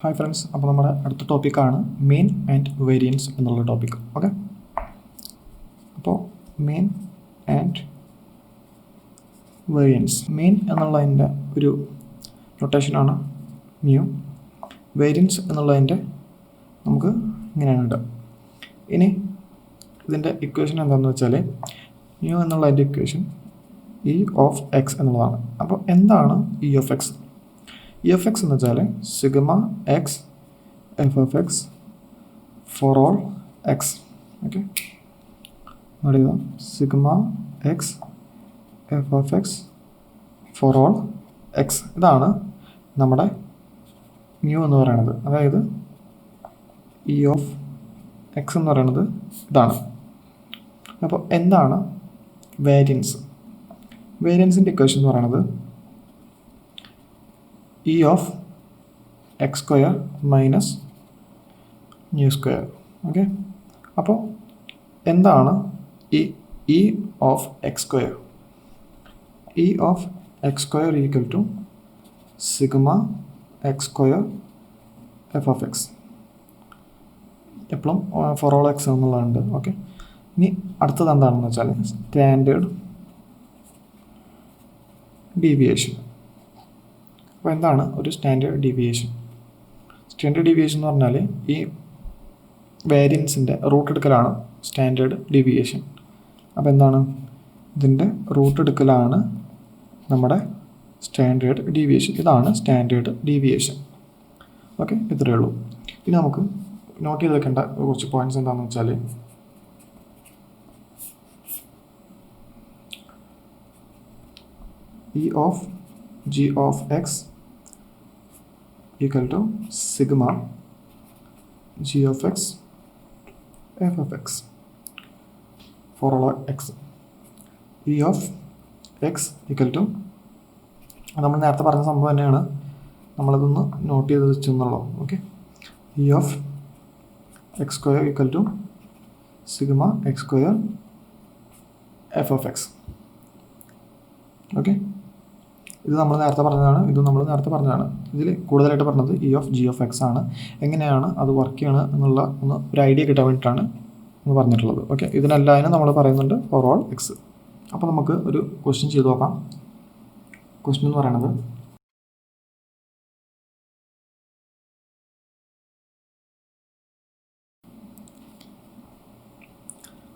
Hi friends, അപ്പോൾ നമ്മുടെ അടുത്ത ടോപ്പിക്കാണ് മെയിൻ ആൻഡ് വേരിയൻസ് എന്നുള്ള ടോപ്പിക്. ഓക്കെ, അപ്പോൾ മെയിൻ ആൻഡ് വേരിയൻസ്. മെയിൻ എന്നുള്ളതിൻ്റെ ഒരു നൊട്ടേഷനാണ് മ്യൂ. വേരിയൻസ് എന്നുള്ളതിൻ്റെ നമുക്ക് ഇങ്ങനെയാണ് ഇടുക. ഇനി ഇതിൻ്റെ ഇക്വേഷൻ എന്താണെന്ന് വെച്ചാൽ മ്യൂ എന്നുള്ളതിൻ്റെ ഇക്വേഷൻ ഇ ഓഫ് എക്സ് എന്നുള്ളതാണ്. അപ്പോൾ എന്താണ് E of X? E of X എന്ന് വെച്ചാൽ sigma X F of X for all X. Okay, നോക്കുക, sigma X F of X for all X. ഇതാണ് നമ്മുടെ മ്യൂ എന്ന് പറയുന്നത്. അതായത് ഇ ഓഫ് എക്സ് എന്ന് പറയുന്നത് ഇതാണ്. അപ്പോൾ എന്താണ് വേരിയൻസ്? വേരിയൻസിൻ്റെ ഇക്വേഷൻ എന്ന് പറയുന്നത് E of X square minus mu square. Okay, അപ്പോൾ എന്താണ് E of X square? E of X square equal to sigma X square F of x. എപ്പോഴും ഫോർ ഓൾ എക്സ് എന്നുള്ളതുണ്ട്. ഓക്കെ, ഇനി അടുത്തത് എന്താണെന്ന് വെച്ചാൽ സ്റ്റാൻഡേർഡ് ഡീവിയേഷൻ. അപ്പോൾ എന്താണ് ഒരു സ്റ്റാൻഡേർഡ് ഡീവിയേഷൻ? സ്റ്റാൻഡേർഡ് ഡീവിയേഷൻ എന്ന് പറഞ്ഞാൽ ഈ വേരിയൻസിൻ്റെ റൂട്ട് എടുക്കലാണ് സ്റ്റാൻഡേർഡ് ഡീവിയേഷൻ. അപ്പോൾ എന്താണ് ഇതിൻ്റെ റൂട്ട് എടുക്കലാണ് നമ്മുടെ സ്റ്റാൻഡേർഡ് ഡീവിയേഷൻ. ഇതാണ് സ്റ്റാൻഡേർഡ് ഡീവിയേഷൻ. ഓക്കെ, ഇത്രയേ ഉള്ളൂ. ഇനി നമുക്ക് നോട്ട് ചെയ്ത് വെക്കേണ്ട കുറച്ച് പോയിന്റ്സ് എന്താണെന്ന് വെച്ചാൽ E of g of x equal to sigma g of x f of x for all x. e of x equal to നമ്മൾ നേരത്തെ പറഞ്ഞ സംഭവം തന്നെയാണ്, നമ്മളതൊന്ന് നോട്ട് ചെയ്ത് വെച്ചെന്നുള്ളൂ. Okay, E of X square equal to sigma X square F of X. Okay, ഇത് നമ്മൾ നേരത്തെ പറഞ്ഞതാണ്, ഇതും നമ്മൾ നേരത്തെ പറഞ്ഞതാണ്. ഇതിൽ കൂടുതലായിട്ട് പറഞ്ഞത് E of G of x ആണ്. എങ്ങനെയാണ് അത് വർക്ക് ചെയ്യണം എന്നുള്ള ഒരു ഐഡിയ കിട്ടാൻ വേണ്ടിയിട്ടാണ് എന്ന് പറഞ്ഞിട്ടുള്ളത്. ഓക്കെ, ഇതിനെല്ലാവരും നമ്മൾ പറയുന്നുണ്ട് ഫോർ ഓൾ എക്സ്. അപ്പോൾ നമുക്ക് ഒരു ക്വസ്റ്റ്യൻ ചെയ്ത് നോക്കാം. ക്വസ്റ്റ്യൻ എന്ന് പറയുന്നത്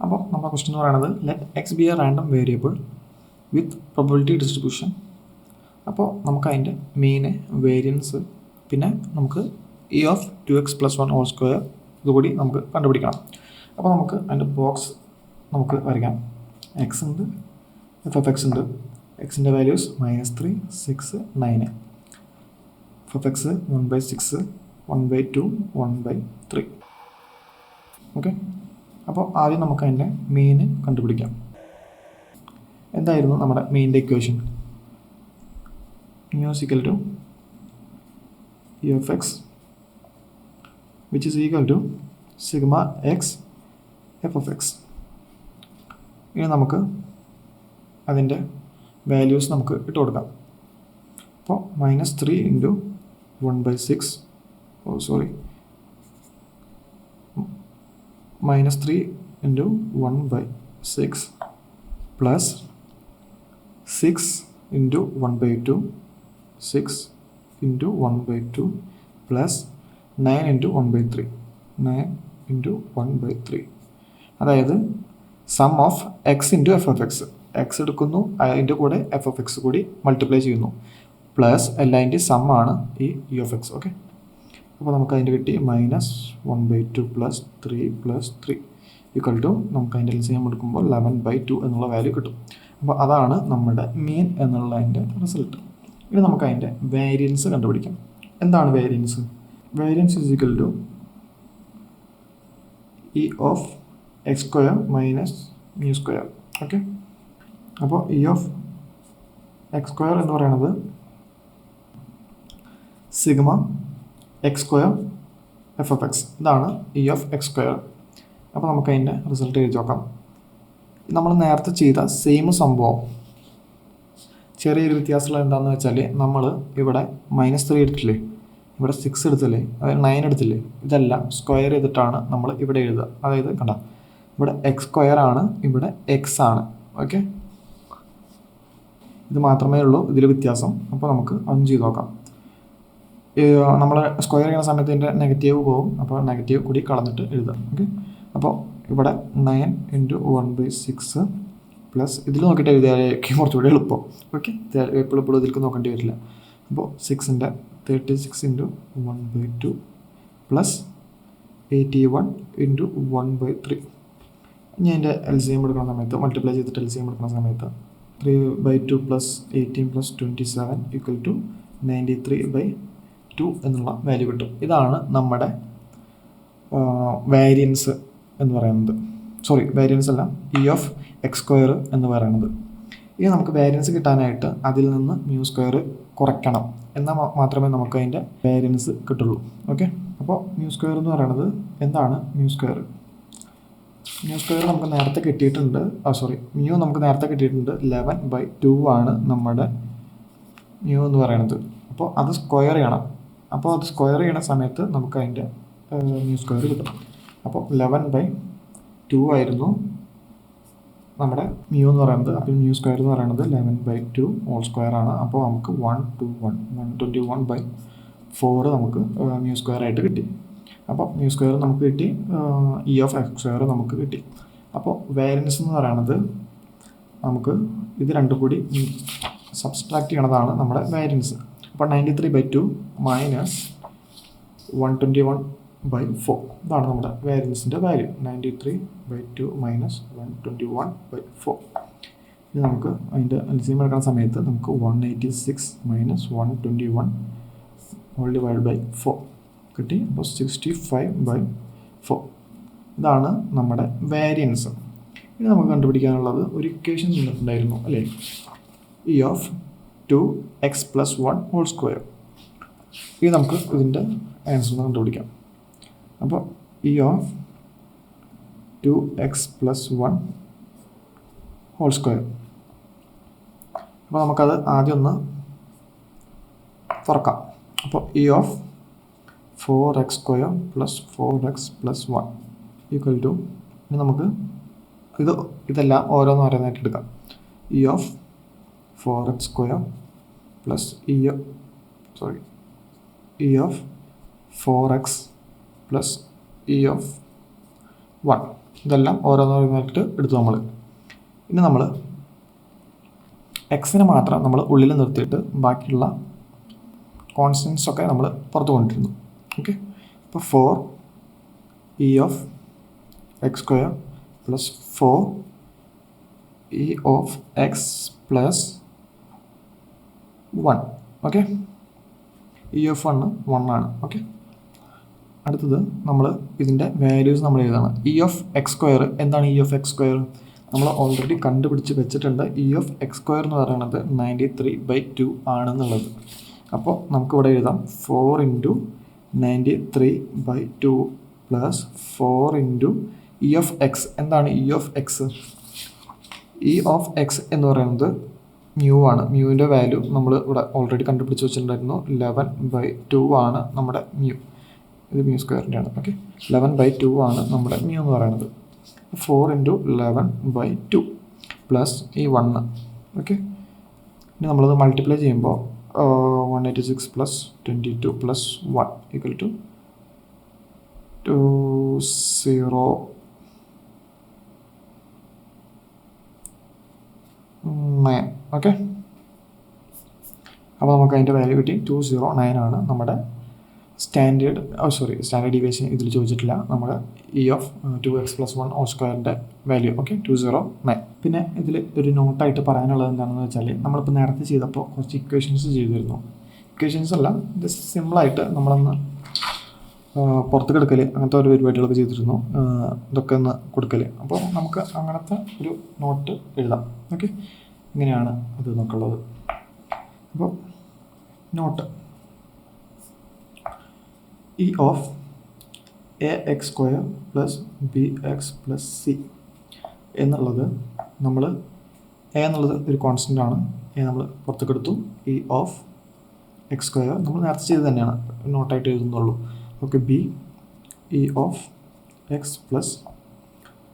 അപ്പോൾ നമ്മുടെ ക്വസ്റ്റ്യൻ എന്ന് പറയുന്നത് let X B A random variable with probability distribution. അപ്പോൾ നമുക്ക് അതിൻ്റെ മെയിന് വേരിയൻസ്, പിന്നെ നമുക്ക് E of 2x + 1 whole square ഇതുകൂടി നമുക്ക് കണ്ടുപിടിക്കണം. അപ്പോൾ നമുക്ക് അതിൻ്റെ ബോക്സ് നമുക്ക് വരയ്ക്കാം. എക്സ് ഉണ്ട്, എഫ് ഓഫ് എക്സ് ഉണ്ട്. എക്സിൻ്റെ values -3, 6, 9. F of X 1/6, 1/2, 1/3. Okay, അപ്പോൾ ആദ്യം നമുക്ക് അതിൻ്റെ മെയിന് കണ്ടുപിടിക്കാം. എന്തായിരുന്നു നമ്മുടെ മെയിൻ്റെ equation? mu is equal to e of x which is equal to sigma x f of x. ഇനി നമുക്ക് അതിൻ്റെ വാല്യൂസ് നമുക്ക് ഇട്ട് കൊടുക്കാം. അപ്പോൾ -3 × 1/6 -3 × 1/6 plus 6 × 1/2, 6 × 1/2 plus 9 × 1/3, 9 × 1/3. അതായത് sum of x into f of x. X എടുക്കുന്നു, അതിൻ്റെ കൂടെ എഫ് ഓഫ് എക്സ് കൂടി മൾട്ടിപ്ലൈ ചെയ്യുന്നു, പ്ലസ് എല്ലാതിൻ്റെയും സം ആണ് ഈ ഇ ഓഫ് എക്സ്. ഓക്കെ, അപ്പോൾ നമുക്ക് അതിൻ്റെ കിട്ടി -1/2 + 3 + 3 ഈക്വൽ ടു നമുക്ക് അതിൻ്റെ എൽസിഎം എടുക്കുമ്പോൾ 11/2 എന്നുള്ള വാല്യൂ കിട്ടും. അപ്പോൾ അതാണ് നമ്മുടെ മീൻ എന്നുള്ളതിൻ്റെ റിസൾട്ട്. ഇനി നമുക്ക് അതിൻ്റെ വേരിയൻസ് കണ്ടുപിടിക്കാം. എന്താണ് variance? Variance is equal to E of X square minus mu square. Okay, അപ്പോൾ ഇ ഓഫ് എക്സ് സ്ക്വയർ എന്ന് പറയുന്നത് sigma X square F of x. ഇതാണ് ഇ ഓഫ് എക്സ് സ്ക്വയർ. അപ്പോൾ നമുക്ക് അതിൻ്റെ റിസൾട്ട് എഴുതി നോക്കാം. നമ്മൾ നേരത്തെ ചെയ്ത സെയിം സംഭവം, ചെറിയൊരു വ്യത്യാസമുള്ള എന്താണെന്ന് വെച്ചാൽ നമ്മൾ ഇവിടെ -3 എടുത്തില്ലേ, ഇവിടെ 6 എടുത്തില്ലേ, അതായത് 9 എടുത്തില്ലേ, ഇതെല്ലാം സ്ക്വയർ ചെയ്തിട്ടാണ് നമ്മൾ ഇവിടെ എഴുതുക. അതായത് കണ്ട ഇവിടെ എക്സ് സ്ക്വയർ ആണ്, ഇവിടെ എക്സ് ആണ്. ഓക്കെ, ഇത് മാത്രമേ ഉള്ളൂ ഇതിൽ വ്യത്യാസം. അപ്പോൾ നമുക്ക് അതും ചെയ്ത് നോക്കാം. നമ്മൾ സ്ക്വയർ ചെയ്യുന്ന സമയത്ത് ഇതിൻ്റെ നെഗറ്റീവ് പോകും, അപ്പോൾ നെഗറ്റീവ് കൂടി കളഞ്ഞിട്ട് എഴുതാം. ഓക്കെ, അപ്പോൾ ഇവിടെ 9 × 1/6 പ്ലസ് ഇതിൽ നോക്കിയിട്ട് എഴുതിയാലേക്ക് കുറച്ചുകൂടി എളുപ്പം. ഓക്കെ, എപ്പോഴും ഇതിലേക്ക് നോക്കേണ്ടി വരില്ല. അപ്പോൾ 6ൻ്റെ 36 × 1/2 പ്ലസ് 81 × 1/3. ഇനി അതിൻ്റെ LCM എടുക്കുന്ന സമയത്ത് മൾട്ടിപ്ലൈ ചെയ്തിട്ട് LCM എടുക്കുന്ന സമയത്ത് 3/2 പ്ലസ് 18 പ്ലസ് 27 = 93/2 എന്നുള്ള വാല്യൂ കിട്ടും. ഇതാണ് നമ്മുടെ വാരിയൻസ് എന്ന് പറയുന്നത്. സോറി, വാരിയൻസ് അല്ല, E(x²) എന്ന് പറയുന്നത്. ഇനി നമുക്ക് വാരിയൻസ് കിട്ടാനായിട്ട് അതിൽ നിന്ന് μ² കുറയ്ക്കണം, എന്നാൽ മാത്രമേ നമുക്ക് അതിൻ്റെ വാരിയൻസ് കിട്ടുള്ളൂ. ഓക്കെ, അപ്പോൾ μ² എന്ന് പറയുന്നത് എന്താണ്? μ² നമുക്ക് നേരത്തെ കിട്ടിയിട്ടുണ്ട്. നമുക്ക് നേരത്തെ കിട്ടിയിട്ടുണ്ട് 11/2 ആണ് നമ്മുടെ μ എന്ന് പറയുന്നത്. അപ്പോൾ അത് സ്ക്വയർ ചെയ്യണം. അപ്പോൾ അത് സ്ക്വയർ ചെയ്യണ സമയത്ത് നമുക്ക് അതിൻ്റെ μ² കിട്ടും. അപ്പോൾ 11/2 ആയിരുന്നു നമ്മുടെ μ എന്ന് പറയുന്നത്. അപ്പോൾ μ² എന്ന് പറയുന്നത് 11/2 ഹോൾ സ്ക്വയർ ആണ്. അപ്പോൾ നമുക്ക് 121/4 നമുക്ക് μ² ആയിട്ട് കിട്ടി. അപ്പോൾ μ² നമുക്ക് കിട്ടി, E(x²) നമുക്ക് കിട്ടി. അപ്പോൾ വാരിയൻസ് എന്ന് പറയുന്നത് നമുക്ക് ഇത് രണ്ടും കൂടി സബ്സ്ട്രാക്ട് ചെയ്യണതാണ് നമ്മുടെ വാരിയൻസ്. അപ്പോൾ 93/2 മൈനസ് 121/4 ഇതാണ് നമ്മുടെ വാരിയൻസിൻ്റെ വാല്യൂ. 93/2 മൈനസ് 121/4. ഇത് നമുക്ക് അതിൻ്റെ LCM എടുക്കുന്ന സമയത്ത് നമുക്ക് 186 മൈനസ് 121/4 കിട്ടി. അപ്പോൾ 65/4 ഇതാണ് നമ്മുടെ വാരിയൻസ്. ഇനി നമുക്ക് കണ്ടുപിടിക്കാനുള്ളത് ഒരു ഇക്വേഷൻ തന്നിട്ടുണ്ടായിരുന്നു അല്ലേ, E(2x+1)². ഇത് നമുക്ക് ഇതിൻ്റെ ആൻസർ കണ്ടുപിടിക്കാം. അപ്പോൾ E(2x+1)². അപ്പോൾ നമുക്കത് ആദ്യം ഒന്ന് തുറക്കാം. അപ്പോൾ E(4x² + 4x+1) = ഇനി നമുക്ക് ഇതെല്ലാം ഓരോന്നായിട്ട് എടുക്കാം. E(4x² + E(4x + E(1) ഇതെല്ലാം ഓരോന്നായിട്ട് എടുത്തു നമ്മൾ. ഇനി നമ്മൾ എക്സിനെ മാത്രം നമ്മൾ ഉള്ളിൽ നിർത്തിയിട്ട് ബാക്കിയുള്ള കോൺസ്റ്റൻസ് ഒക്കെ നമ്മൾ പുറത്ത് കൊണ്ടിരുന്നു. ഓക്കെ, അപ്പോൾ 4 E(x² + 4 E(x+1). ഓക്കെ, E(1) 1 ആണ്. ഓക്കെ, അടുത്തത് നമ്മൾ ഇതിൻ്റെ വാല്യൂസ് നമ്മൾ എഴുതാണ്. E(x²) എന്താണ്? E(x²) നമ്മൾ ഓൾറെഡി കണ്ടുപിടിച്ച് വെച്ചിട്ടുണ്ട്. E(x² എന്ന് പറയുന്നത് 93/2 ആണെന്നുള്ളത്. അപ്പോൾ നമുക്കിവിടെ എഴുതാം 4 × 93/2 പ്ലസ് 4 × E(x). എന്താണ് E(x)? E(x) എന്ന് പറയുന്നത് μ ആണ്. μൻ്റെ വാല്യൂ നമ്മൾ ഇവിടെ ഓൾറെഡി കണ്ടുപിടിച്ച് വെച്ചിട്ടുണ്ടായിരുന്നു. 11/2 ആണ് നമ്മുടെ μ. ഇത് μ²ൻ്റെ ആണ്. ഓക്കെ, 11/2 ആണ് നമ്മുടെ μ എന്ന് പറയുന്നത്. 4 × 11/2 പ്ലസ് ഈ 1. ഓക്കെ, ഇനി നമ്മളത് മൾട്ടിപ്ലൈ ചെയ്യുമ്പോൾ 186 + 22 + 1 = 209. ഓക്കെ, അപ്പോൾ നമുക്ക് അതിൻ്റെ വാല്യൂ കിട്ടി 209 ആണ് നമ്മുടെ സ്റ്റാൻഡേർഡ് ഡീവിയേഷൻ ഇതിൽ ചോദിച്ചിട്ടില്ല. നമ്മുടെ E(2x+1)² വാല്യൂ. ഓക്കെ, 209. പിന്നെ ഇതിൽ ഒരു നോട്ടായിട്ട് പറയാനുള്ളത് എന്താണെന്ന് വെച്ചാൽ, നമ്മളിപ്പോൾ നേരത്തെ ചെയ്തപ്പോൾ കുറച്ച് ഇക്വേഷൻസ് ചെയ്തിരുന്നു. ഇക്വേഷൻസ് അല്ല, ജസ്റ്റ് സിമ്പിളായിട്ട് നമ്മളൊന്ന് പുറത്ത് കൊടുക്കൽ, അങ്ങനത്തെ ഒരു പരിപാടികളൊക്കെ ചെയ്തിരുന്നു. ഇതൊക്കെ ഒന്ന് കൊടുക്കൽ. അപ്പോൾ നമുക്ക് അങ്ങനത്തെ ഒരു നോട്ട് എഴുതാം. ഓക്കെ, ഇങ്ങനെയാണ് അത് നോക്കുള്ളത്. അപ്പോൾ നോട്ട് E(ax² + bx+c) എന്നുള്ളത് നമ്മൾ എ എന്നുള്ളത് ഒരു കോൺസ്റ്റൻ്റ് ആണ്. എ നമ്മൾ പുറത്തേക്ക് എടുത്തു. E(x² എക്സ് സ്ക്വയർ നമ്മൾ നേരത്തെ ചെയ്ത് തന്നെയാണ്, നോട്ടായിട്ട് എഴുതുന്നുള്ളൂ. Okay, B E of X plus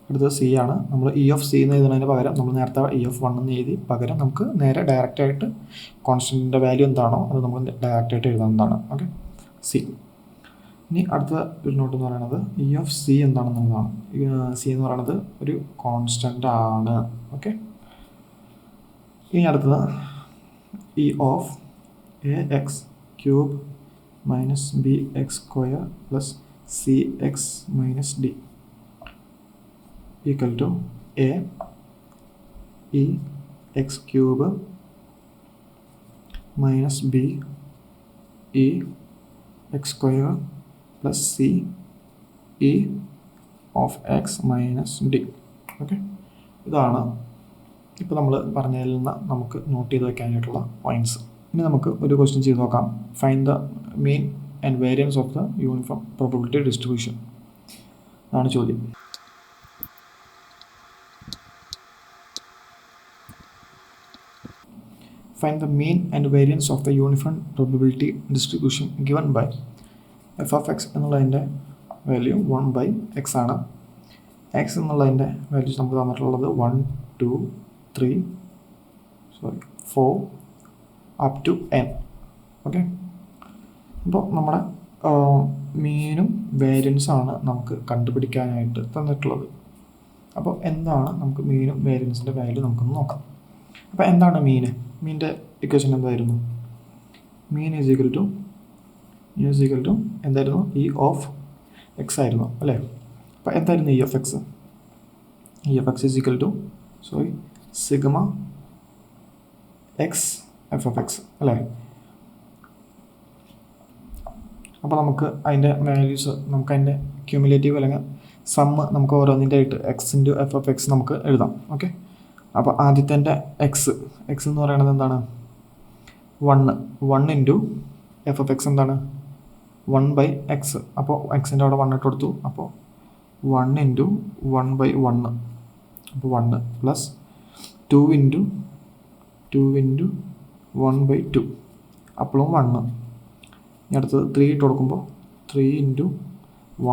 അടുത്തത് സി ആണ്. നമ്മൾ ഇ ഓഫ് സി എന്ന് എഴുതുന്നതിന് പകരം നമ്മൾ നേരത്തെ ഇ ഓഫ് 1 എന്ന് എഴുതി പകരം നമുക്ക് നേരെ ഡയറക്റ്റായിട്ട് കോൺസ്റ്റൻറ്റിൻ്റെ വാല്യൂ എന്താണോ അത് നമുക്ക് ഡയറക്റ്റായിട്ട് എഴുതാവുന്നതാണ്. Okay, c. ഇനി അടുത്ത ഒരു നോട്ട് എന്ന് പറയുന്നത് ഇ ഓഫ് സി എന്താണെന്നുള്ളതാണ്. സി എന്ന് പറയുന്നത് ഒരു കോൺസ്റ്റൻ്റ് ആണ്. ഓക്കെ, ഇനി അടുത്തത് E of a x cube minus b x square plus c x minus d equal to a E x cube minus b E x square plus c E of x minus d. Okay, ഇതാണ് ഇപ്പോൾ നമ്മൾ പറഞ്ഞതിൽ നിന്ന് നമുക്ക് not ചെയ്ത് വയ്ക്കാനായിട്ടുള്ള points. ഇനി നമുക്ക് ഒരു ക്വസ്റ്റ്യൻ ചെയ്ത് നോക്കാം. Find the mean and variance of the uniform probability distribution അതാണ് ചോദ്യം. Find the mean and variance of the uniform probability distribution given by f of x എന്നുള്ളതിൻ്റെ വാല്യൂ 1/x ആണ്. x എന്നുള്ളതിൻ്റെ വാല്യൂസ് നമുക്ക് തന്നിട്ടുള്ളത് 1, 2, 3, 4 അപ് ടു n. ഓക്കെ, അപ്പോൾ നമ്മുടെ മീനും വേരിയൻസും ആണ് നമുക്ക് കണ്ടുപിടിക്കാനായിട്ട് തന്നിട്ടുള്ളത്. അപ്പോൾ എന്താണ് നമുക്ക് മീനും വേരിയൻസിൻ്റെ വാല്യൂ നമുക്കൊന്ന് നോക്കാം. അപ്പോൾ എന്താണ് മീന്? മീൻ്റെ ഇക്വേഷൻ എന്തായിരുന്നു? മീൻ ഈസ് ഈക്വൽ ടു എന്തായിരുന്നു? ഇ ഓഫ് എക്സ് ആയിരുന്നു അല്ലേ? അപ്പോൾ എന്തായിരുന്നു E of X? E of x is equal to sigma X F of x അല്ലേ? അപ്പോൾ നമുക്ക് അതിൻ്റെ വാല്യൂസ് നമുക്ക് അതിൻ്റെ ക്യൂമുലേറ്റീവ് അല്ലെങ്കിൽ സമ്മ് നമുക്ക് ഓരോന്നിൻ്റെ ആയിട്ട് X into f of X നമുക്ക് എഴുതാം. ഓക്കെ, അപ്പോൾ ആദ്യത്തെ എക്സ് എന്ന് പറയുന്നത് എന്താണ്? 1 ഇൻറ്റു എഫ് ഓഫ് എക്സ് എന്താണ്? 1/x. അപ്പോൾ എക്സിൻ്റെ അവിടെ 1 ഇട്ട് കൊടുത്തു. അപ്പോൾ 1 ഇൻറ്റു 1/1 അപ്പോൾ 1 പ്ലസ് 2 ഇൻറ്റു 1/2 അപ്പോഴും 1. ഇനി അടുത്തത് 3 ഇട്ട് കൊടുക്കുമ്പോൾ 3 ഇൻറ്റു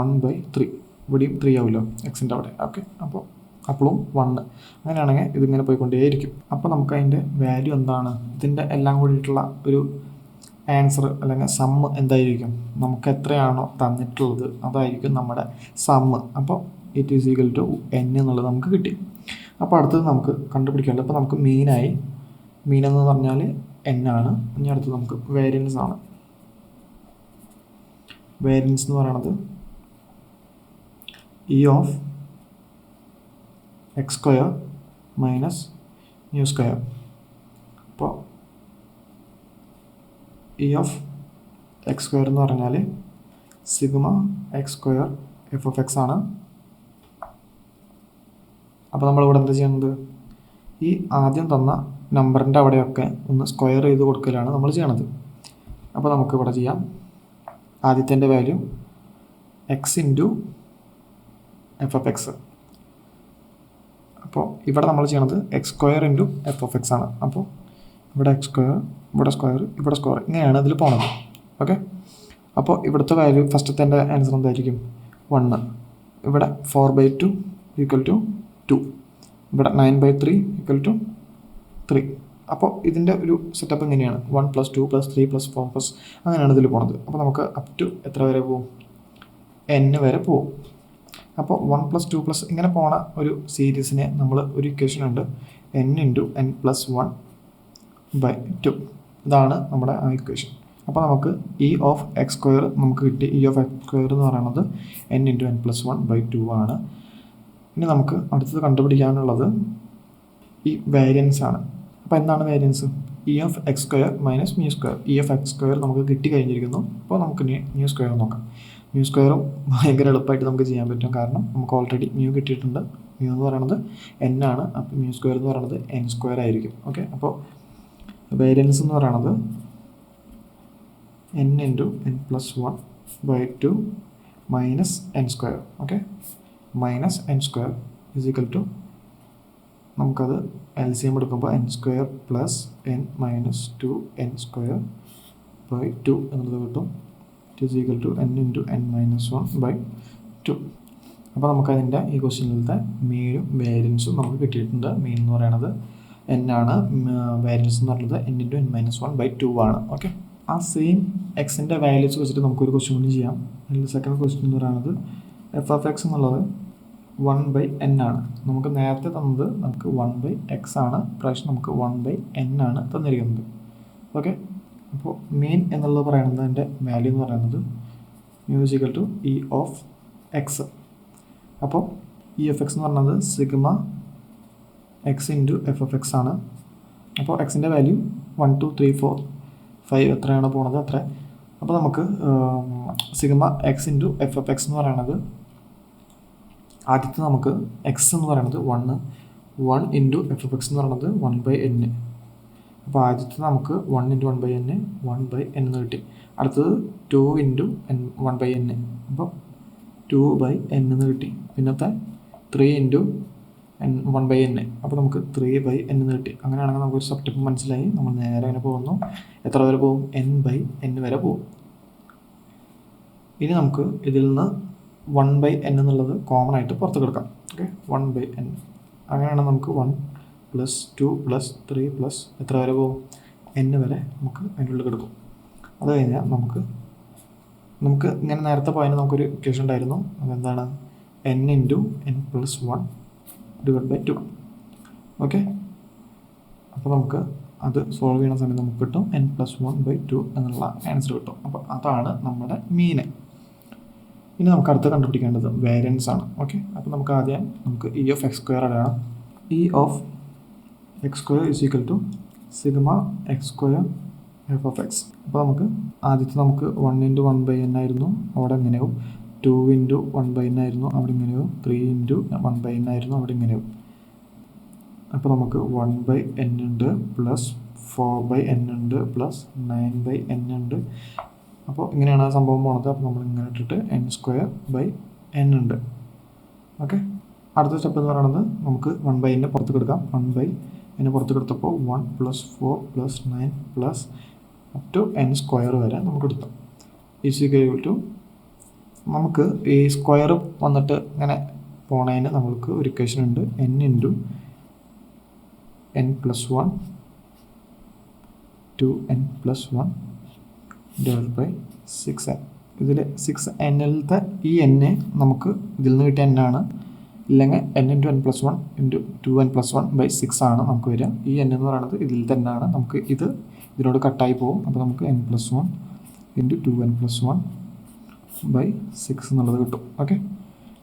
1/3 ഇവിടെയും 3 ആവുമല്ലോ എക്സിൻ്റെ അവിടെ. ഓക്കെ, അപ്പോൾ അപ്പോഴും 1. അങ്ങനെയാണെങ്കിൽ ഇതിങ്ങനെ പോയിക്കൊണ്ടേയിരിക്കും. അപ്പോൾ നമുക്ക് അതിൻ്റെ വാല്യൂ എന്താണ്? ഇതിൻ്റെ എല്ലാം കൂടിയിട്ടുള്ള ഒരു ആൻസർ അല്ലെങ്കിൽ സമ്മ് എന്തായിരിക്കും? നമുക്ക് എത്രയാണോ തന്നിട്ടുള്ളത് അതായിരിക്കും നമ്മുടെ സമ്മ്. അപ്പോൾ it is equal to n എന്നുള്ളത് നമുക്ക് കിട്ടി. അപ്പോൾ അടുത്തത് നമുക്ക് കണ്ടുപിടിക്കാമല്ലോ. അപ്പോൾ നമുക്ക് മീൻ എന്ന് പറഞ്ഞാൽ n ആണ്. ഇനി അടുത്തത് നമുക്ക് വേരിയൻസ് ആണ്. വേരിയൻസ് എന്ന് പറയുന്നത് E of X square minus mu square. അപ്പോൾ ഇ ഓഫ് എക്സ് സ്ക്വയർ എന്ന് പറഞ്ഞാൽ sigma X square F of x ആണ്. അപ്പോൾ നമ്മളിവിടെ എന്താ ചെയ്യുന്നത്? ഈ ആദ്യം തന്ന നമ്പറിൻ്റെ അവിടെയൊക്കെ ഒന്ന് സ്ക്വയർ ചെയ്ത് കൊടുക്കലാണ് നമ്മൾ ചെയ്യണത്. അപ്പോൾ നമുക്ക് ഇവിടെ ചെയ്യാം. ആദ്യത്തെ value X into f of x. അപ്പോൾ ഇവിടെ നമ്മൾ ചെയ്യണത് X square into f of x ആണ്. അപ്പോൾ ഇവിടെ എക്സ് സ്ക്വയർ, ഇവിടെ സ്ക്വയർ, ഇവിടെ സ്ക്വയർ, ഇങ്ങനെയാണ് ഇതിൽ പോണത്. ഓക്കെ, അപ്പോൾ ഇവിടുത്തെ വാല്യൂ ഫസ്റ്റത്തെ ആൻസർ എന്തായിരിക്കും? 1. ഇവിടെ 4/2 ഈക്വൽ ടു 2. ഇവിടെ 9/3 ഈക്വൽ ടു 3. അപ്പോൾ ഇതിൻ്റെ ഒരു സെറ്റപ്പ് ഇങ്ങനെയാണ്. 1 + 2 + 3 + 4 അങ്ങനെയാണ് ഇതിൽ പോണത്. അപ്പോൾ നമുക്ക് അപ് ടു എത്ര വരെ പോവും? n വരെ പോവും. അപ്പോൾ 1 + 2 + ഇങ്ങനെ പോണ ഒരു സീരീസിനെ നമ്മൾ ഒരു ഇക്വേഷൻ ഉണ്ട്, n × n + 1/2. ഇതാണ് നമ്മുടെ ആ ഇക്വേഷൻ. അപ്പോൾ നമുക്ക് ഇ ഓഫ് എക്സ് സ്ക്വയർ നമുക്ക് കിട്ടി. ഇ ഓഫ് എക്സ് സ്ക്വയർ എന്ന് പറയുന്നത് n × n + 1/2 ആണ്. ഇനി നമുക്ക് അടുത്തത് കണ്ടുപിടിക്കാനുള്ളത് ഈ വേരിയൻസ് ആണ്. അപ്പോൾ എന്താണ് variance? E of X square minus mu square. E of X square നമുക്ക് കിട്ടി കഴിഞ്ഞിരിക്കുന്നു. അപ്പോൾ നമുക്ക് മ്യൂ സ്ക്വയർ നോക്കാം. മ്യൂ സ്ക്വയറും ഭയങ്കര എളുപ്പമായിട്ട് നമുക്ക് ചെയ്യാൻ പറ്റും. കാരണം നമുക്ക് ഓൾറെഡി മ്യൂ കിട്ടിയിട്ടുണ്ട്. മ്യൂ എന്ന് പറയുന്നത് n ആണ്. അപ്പോൾ മ്യൂ സ്ക്വയർ എന്ന് പറയുന്നത് n² ആയിരിക്കും. ഓക്കെ, അപ്പോൾ വേരിയൻസ് എന്ന് പറയുന്നത് n × n + 1/2 minus n². Okay, minus n² is equal to നമുക്കത് LCM എടുക്കുമ്പോൾ n² + n - 2n² ബൈ 2 എന്നുള്ളത് കിട്ടും. It is equal to n into n minus 1 by 2. അപ്പോൾ നമുക്കതിൻ്റെ ഈ ക്വസ്റ്റ്യനിലത്തെ മീനും വേരിയൻസും നമുക്ക് കിട്ടിയിട്ടുണ്ട്. മീൻ എന്ന് പറയുന്നത് n ആണ്, വേരിയൻസ് എന്ന് പറയുന്നത് n into n minus 1 by 2 ആണ്. ഓക്കെ, ആ സെയിം എക്സിൻ്റെ വാല്യൂസ് വെച്ചിട്ട് നമുക്കൊരു ക്വസ്റ്റ്യൻ കൂടി ചെയ്യാം. അതിൽ സെക്കൻഡ് ക്വസ്റ്റ്യൻ എന്ന് പറയുന്നത് എഫ് ഓഫ് എക്സ് എന്നുള്ളത് 1 ബൈ n ആണ്. നമുക്ക് നേരത്തെ തന്നത് നമുക്ക് 1 ബൈ എക്സ് ആണ്, പ്രാവശ്യം നമുക്ക് 1 ബൈ n ആണ് തന്നിരിക്കുന്നത്. ഓക്കെ, അപ്പോൾ മീൻ എന്നുള്ളത് പറയുന്നത് അതിൻ്റെ വാല്യൂ എന്ന് പറയുന്നത് mu is equal to E of x. അപ്പോൾ ഇ എഫ് എക്സ് എന്ന് പറയുന്നത് sigma x into f of x ആണ്. അപ്പോൾ എക്സിൻ്റെ വാല്യൂ 1 2 3 4 5 എത്രയാണ് പോകുന്നത് അത്ര. അപ്പോൾ നമുക്ക് sigma x into f of X എന്ന് പറയുന്നത് ആദ്യത്തെ നമുക്ക് എക്സ് എന്ന് പറയുന്നത് 1 ഇൻറ്റു എഫ് ഓഫ് എക്സ് എന്ന് പറയുന്നത് 1 ബൈ n. അപ്പോൾ ആദ്യത്തെ നമുക്ക് 1 into 1 by n 1 by n എന്ന് കിട്ടി. അടുത്തത് 2 ഇൻറ്റു 1 ബൈ n, അപ്പോൾ 2 ബൈ n എന്ന് കിട്ടി. പിന്നത്തെ 3 ഇൻറ്റു 1 ബൈ n, അപ്പോൾ നമുക്ക് 3 ബൈ n എന്ന് കിട്ടി. അങ്ങനെയാണെങ്കിൽ നമുക്കൊരു സബ്റ്റപ്പ് മനസ്സിലായി. നമ്മൾ നേരെ അങ്ങനെ പോകുന്നു. എത്ര വരെ പോകും? n ബൈ n വരെ പോകും. ഇനി നമുക്ക് ഇതിൽ നിന്ന് 1 ബൈ n എന്നുള്ളത് കോമൺ ആയിട്ട് പുറത്ത് കിടക്കാം. Okay, 1 by n. അങ്ങനെയാണെങ്കിൽ നമുക്ക് 1 പ്ലസ് 2 പ്ലസ് 3 പ്ലസ് എത്ര വരെ പോകും? n വരെ നമുക്ക് അതിൻ്റെ ഉള്ളിൽ കിടക്കും. അത് കഴിഞ്ഞാൽ നമുക്ക് ഇങ്ങനെ നേരത്തെ പോയതിന് നമുക്കൊരു ഇക്വേഷൻ ഉണ്ടായിരുന്നു. അതെന്താണ്? n into n plus 1 divide by 2. Okay, അപ്പോൾ നമുക്ക് അത് സോൾവ് ചെയ്യുന്ന സമയത്ത് നമുക്ക് കിട്ടും n പ്ലസ് 1 ബൈ 2 എന്നുള്ള ആൻസർ കിട്ടും. അപ്പോൾ അതാണ് നമ്മുടെ മീന്. ഇനി നമുക്ക് അടുത്ത് കണ്ടുപിടിക്കേണ്ടത് വേരിയൻസ് ആണ്. ഓക്കെ, അപ്പോൾ നമുക്ക് ആദ്യം ഇ ഓഫ് എക്സ് സ്ക്വയർ അറിയണം. E of X square is equal to sigma X square F of x. അപ്പോൾ ആദ്യത്തെ നമുക്ക് 1 ഇൻറ്റു 1 ബൈ n ആയിരുന്നു, അവിടെ ഇങ്ങനെയാവും. 2 ഇൻറ്റു 1 ബൈ n ആയിരുന്നു, അവിടെ ഇങ്ങനെയാവും. 3 ഇൻറ്റു 1 ബൈ n ആയിരുന്നു, അവിടെ ഇങ്ങനെയാവും. അപ്പോൾ നമുക്ക് 1 ബൈ n ഉണ്ട്, പ്ലസ് 4 ബൈ n ഉണ്ട്, പ്ലസ് 9 ബൈ n ഉണ്ട്. അപ്പോൾ ഇങ്ങനെയാണ് ആ സംഭവം പോണത്. അപ്പോൾ നമ്മൾ ഇങ്ങനെ ഇട്ടിട്ട് n സ്ക്വയർ ബൈ n ഉണ്ട്. ഓക്കെ, അടുത്ത സ്റ്റെപ്പ് എന്ന് പറയുന്നത് നമുക്ക് 1 ബൈ n പുറത്ത് കൊടുക്കാം. 1 ബൈ n പുറത്ത് കൊടുത്തപ്പോൾ 1 plus 4 plus 9 plus up to n square വരെ നമുക്ക് എടുക്കാം. ഈസ് ഈക്വൽ ടു നമുക്ക് ഈ സ്ക്വയർ വന്നിട്ട് ഇങ്ങനെ പോണതിന് നമ്മൾക്ക് ഒരു ഇക്വേഷൻ ഉണ്ട്. n into n plus 1 2n plus 1 divide by 6n. ഇതിൽ 6nലത്തെ ഈ n നമുക്ക് ഇതിൽ നിന്ന് കിട്ടിയ n ആണ്. ഇല്ലെങ്കിൽ n into n plus 1 into 2n plus 1 by 6 ആണ് നമുക്ക് വരിക. ഈ n എന്ന് പറയുന്നത് ഇതിൽ തന്നെ ആണ്. നമുക്ക് ഇതിനോട് കട്ടായി പോകും. അപ്പോൾ നമുക്ക് n plus 1 into 2n plus 1 by 6 എന്നുള്ളത് കിട്ടും. ഓക്കെ,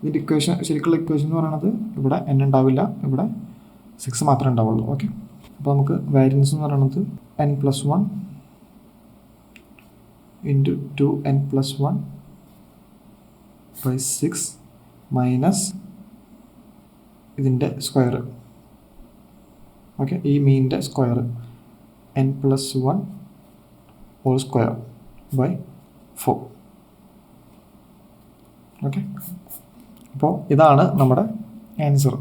ഇതിൻ്റെ ഇക്വേഷൻ, ശരിക്കുള്ള ഇക്വേഷൻ എന്ന് പറയുന്നത് ഇവിടെ n ഉണ്ടാവില്ല, ഇവിടെ 6 മാത്രമേ ഉണ്ടാവുള്ളൂ. ഓക്കെ, അപ്പോൾ നമുക്ക് വേരിയൻസ് എന്ന് പറയുന്നത് n plus 1 into 2n plus 1 by 6 minus ഇതിൻ്റെ സ്ക്വയർ. ഓക്കെ, ഈ മീനിൻ്റെ square n plus 1 whole square by 4. Okay, അപ്പോൾ ഇതാണ് നമ്മുടെ ആൻസർ.